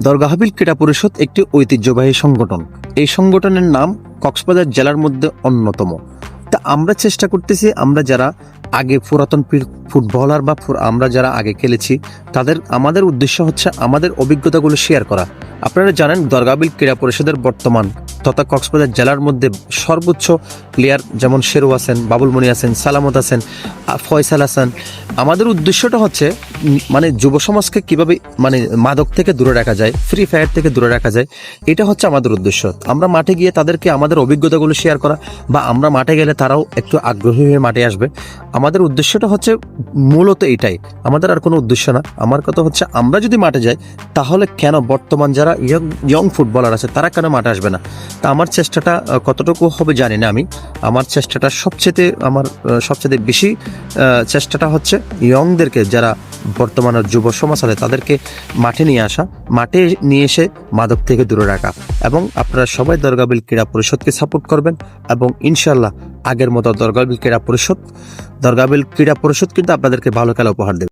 দরগাহাবিল ক্রীড়া পরিষদ একটি ঐতিহ্যবাহী সংগঠন। এই সংগঠনের নাম কক্সবাজার জেলার মধ্যে অন্যতম। তা আমরা চেষ্টা করতেছি, আমরা যারা আগে পুরাতন ফুটবলার বা আমরা যারা আগে খেলেছি আমাদের উদ্দেশ্য হচ্ছে আমাদের অভিজ্ঞতাগুলো শেয়ার করা। আপনারা জানেন দরগাহাবিল ক্রীড়া পরিষদের বর্তমান তথা কক্সবাজার জেলার মধ্যে সর্বোচ্চ প্লেয়ার যেমন শেরু আছেন, বাবুল মনি আছেন, সালামত আছেন, ফয়সাল হাসান। আমাদের উদ্দেশ্যটা হচ্ছে মানে যুব সমাজকে কিভাবে মানে মাদক থেকে দূরে রাখা যায়, ফ্রি ফায়ার থেকে দূরে রাখা যায়, এটা হচ্ছে আমাদের উদ্দেশ্য। আমরা মাঠে গিয়ে তাদেরকে আমাদের অভিজ্ঞতাগুলো শেয়ার করা, বা আমরা মাঠে গেলে তারাও একটু আগ্রহী হয়ে মাঠে আসবে। আমাদের উদ্দেশ্যটা হচ্ছে মূলত এটাই, আমাদের আর কোনো উদ্দেশ্য না। আমার কথা হচ্ছে আমরা যদি মাঠে যাই তাহলে কেন বর্তমান যারা ইয়ং ফুটবলার আছে তারা কেন মাঠে আসবে না। তা আমার চেষ্টাটা কতটুকু হবে জানি না। আমার চেষ্টাটা সবচেয়ে বেশি চেষ্টাটা হচ্ছে ইয়ংদেরকে, যারা বর্তমানে যুব সমাজ আছে তাদেরকে মাঠে নিয়ে আসা, মাঠে নিয়ে এসে মাদক থেকে দূরে রাখা। এবং আপনারা সবাই দরগাহাবিল ক্রীড়া পরিষদকে সাপোর্ট করবেন এবং ইনশাল্লাহ আগের মতো দরগাহাবিল ক্রীড়া পরিষদ কিন্তু আপনাদেরকে ভালো খেলা উপহার দেবে।